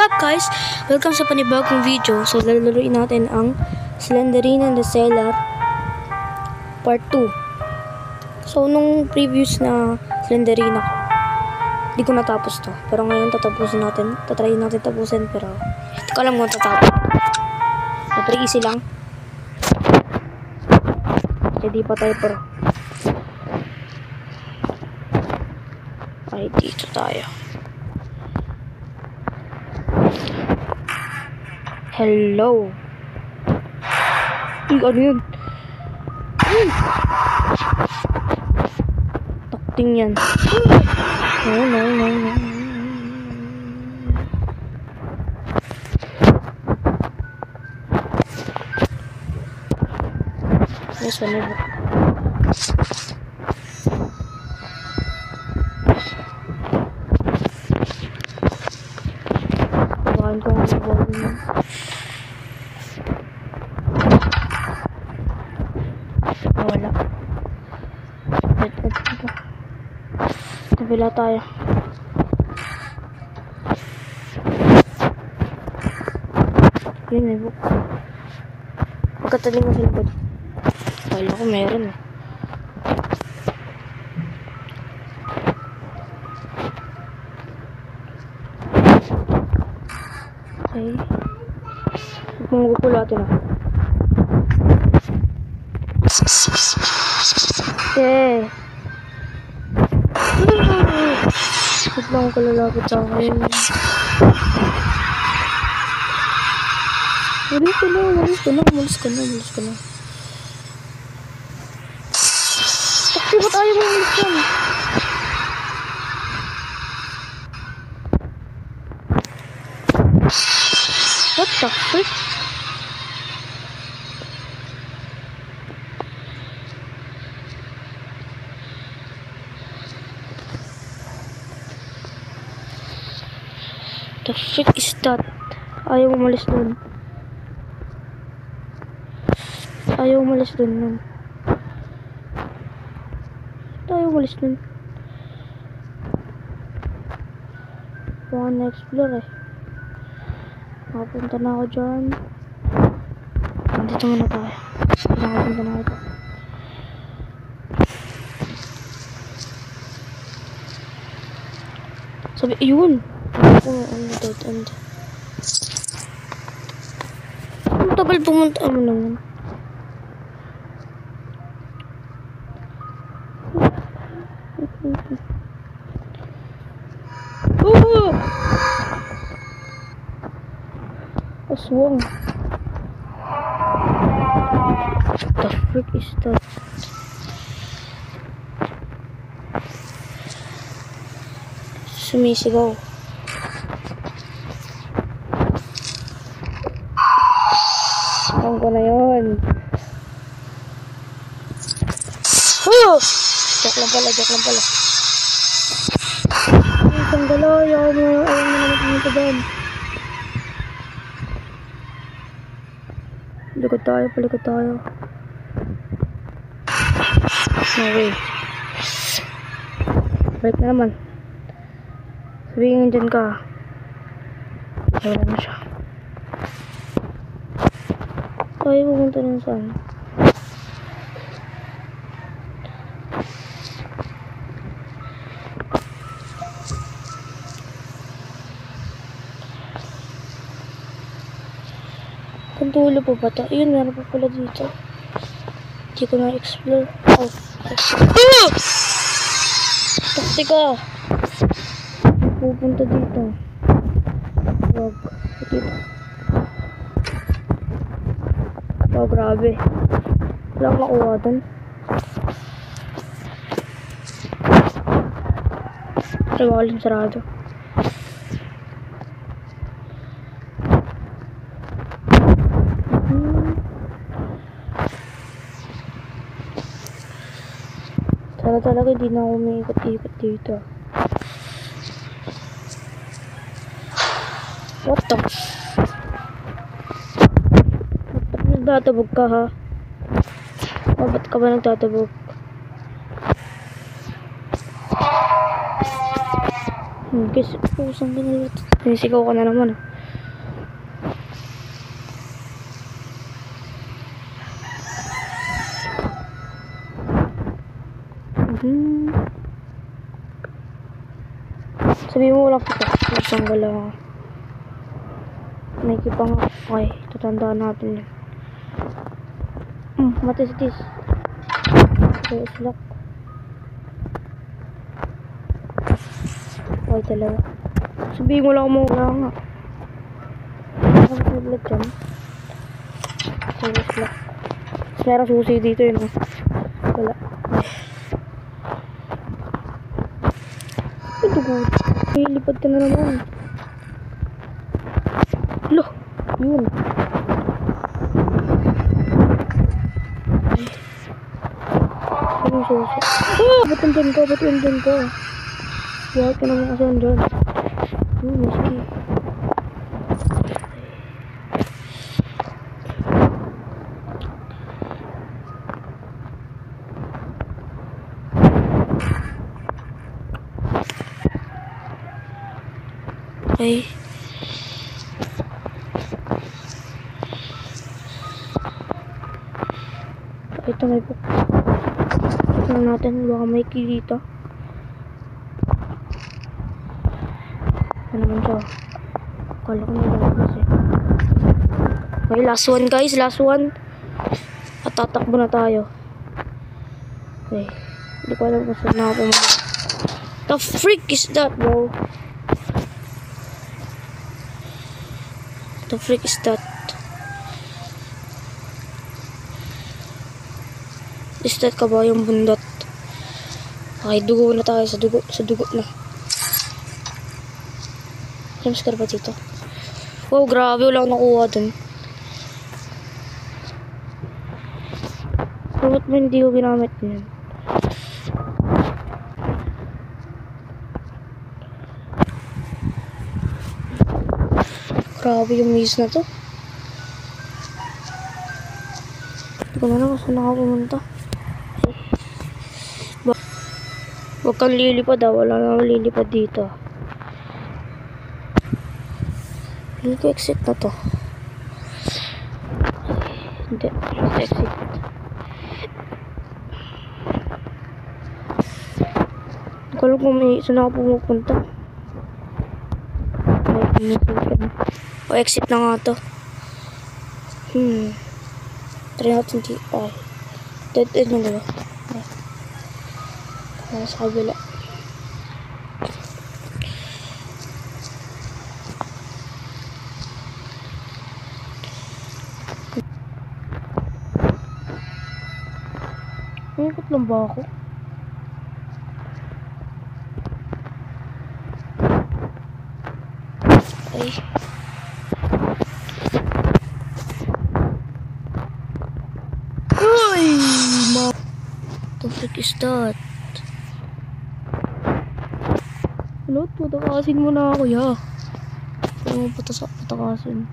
up guys? Welcome sa panibagong video. So lalaruin natin ang Slenderina the Cellar Part 2. So nung previous na Slenderina ko, hindi ko natapos to. Pero ngayon tatapusin natin. Tatry natin tapusin pero hindi ko alam kung tatapos. Pero easy lang. Hindi pa tayo pero ay dito tayo. Hello. Ano yun? Takting yan. No. Yes, whenever. Bahan ko nga nabawin yun. Wala. Ito. Kabila tayo. Yun, may book. Pagkataling mo sa likod. Wala ko meron eh. Okay. Magugulatin ako. Okay. Huwag lang ako lalapit sa akin. Umalis ka na. Takti, ba't ayaw mo umalis yan? What the frick? The frick is that? Ayaw umalis dun. Ayaw umalis dun. Wanna explore eh. Makapunta na ako dyan. Dito muna tayo. Makapunta na ako dyan. Sabi, yun! Dead end. Ang tagal pumunta mo naman. Aswang. What the frick is that? Sumisigaw. Alam ko na yun. Joke lang pala. Isang galaw. Ayaw mo naman pumunta doon. Palikod tayo. No way. Balik na naman. Sabihin dyan ka. Wala na siya. Ayaw pumunta nun saan. Kantulo pa ba ito? Ayun, meron pa pala dito. Hindi ko na-explore. Oh. Takti ka! Pupunta dito. Wag. Dito. Oh, grabe. Wala akong makuha dun. Ay, walang sarado. Sana talaga hindi na ako may ikot-ikot dito. What the? Ba't nagtatabog ka ha? O ba't ka ba nagtatabog? Guys, pusang ginalit. Sinisigaw ka na naman. Sabihin mo walang kita. Isang gala. Nakikipa nga. Okay, tatandaan natin yun. Matis-tis. Okay, slap. Okay, talaga. Sabihin mo lang mo. Wala nga. Wala nga blood dyan. Okay, slap. Meron susi dito yun. Wala. Ay, dugo. Ay, lipad ka na naman. Loh, yun. Ay, yung susi. Ah, ba't nandyan ka? Ba't nandyan ka? Bakit ka naman kasi nandyan? Yun, sige. Okay. Ito may book. Tignan natin, baka may key dito. Ano naman siya? Akala ko may labas eh. Okay, last one guys, last one. At tatakbo na tayo. Okay. Hindi ko alam kung saan na ako pumunta. The freak is that, bro? The freak is that? Is that ka ba yung bundat? Okay, dugo na tayo. Sa dugo na. James ka ba dito? Wow, grabe. Wala akong nakuha dun. Ba't mo hindi ko ginamit yun? Grabe yung maze na to. Hindi ko na lang kung saan nakapumunta. Huwag kang lilipad ah. Wala na akong lilipad dito. Hindi ko exit na to. Hindi. Exit. Hindi ko alam kung may saan ako pumupunta. O exit na nga to. Try natin dito. Ay. Dead end na diba? Ay. Sa kabila. Ikot lang ba ako? Ay. Uy! The frick is that? Ano? Patakasin mo na ako, ya. Ano mo patakasin?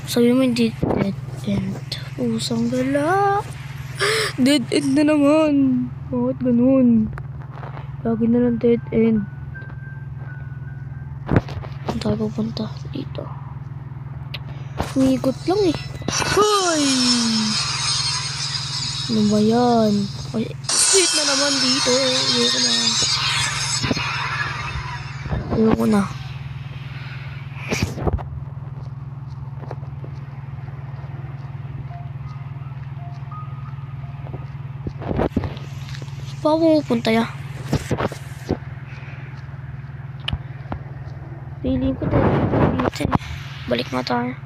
Sabi mo hindi dead end. Usang gala. Dead end na naman. Bakit ganun? Lagi na lang dead end. Saan tayo pupunta? Dito. Umiikot lang eh. Hoy! Ano ba yan? Ay, sweet na naman dito. Ayoko na. Ayoko na. Saan ako pupunta ya? Feeling ko dito eh. Balik nga tayo.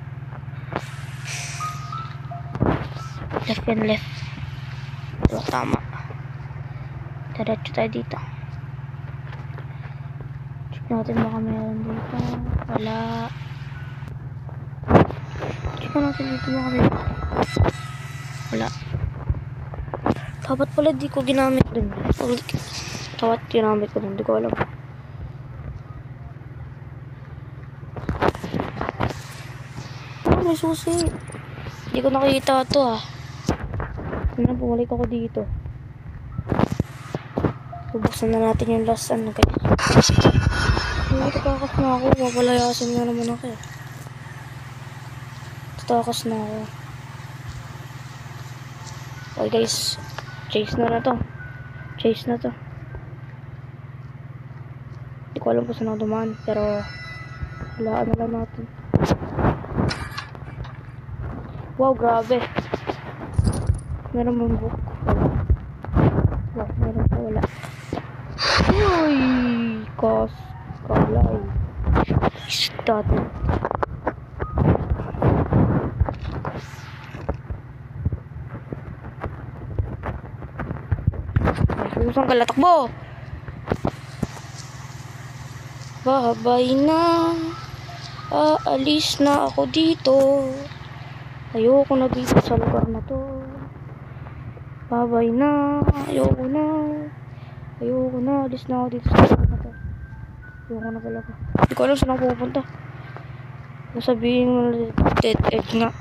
Left and left. Diba tama? Diretso tayo dito. Check natin baka meron dito. Wala. Check natin dito baka meron. Wala. Dapat pala di ko ginamit dun. Dapat ginamit ko dun. Di ko alam. Oh, may susi. Hindi ko nakikita ito ah. Ano, bumalik ako dito. Bubuksan na natin yung last ano guys. Hindi, tatakas na ako. Papalayasin na naman ako eh. Tatakas na ako. Okay guys. Chase na to. Chase na to. Hindi ko alam kung saan ako dumaan. Pero, walaan na lang natin. Wow, grabe. Meron mong book. Wala. Wow, meron pa wala. Uy! Kalay. Stat. Saan ka latakbo? Babay na. Aalis na ako dito. Ayoko na dito sa lugar na to. Babay na. Ayoko na. Alis na ako dito sa lugar na to. Ayoko na talaga. Hindi ko alam saan ako pupunta. Nasabihin mo na dead egg nga.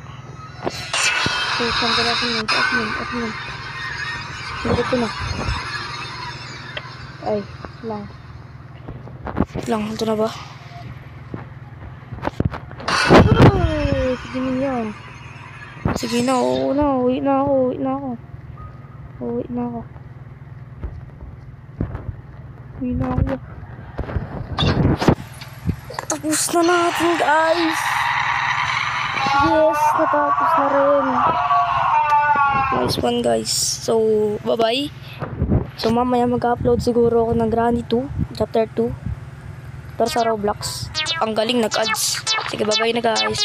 So, saan ka natin yun? At nun. Hindi ko na. Ay, lang, ito na ba? Ay, sige niyan. Sige na, uwi na ako. Tapos na natin, guys. Yes, natapos na rin. Nice one, guys. So, bye-bye. So, mamaya mag-upload siguro ako ng Granny 2, Chapter 2. Pero sa Roblox. Ang galing nag-ads. Sige, bye-bye na, guys.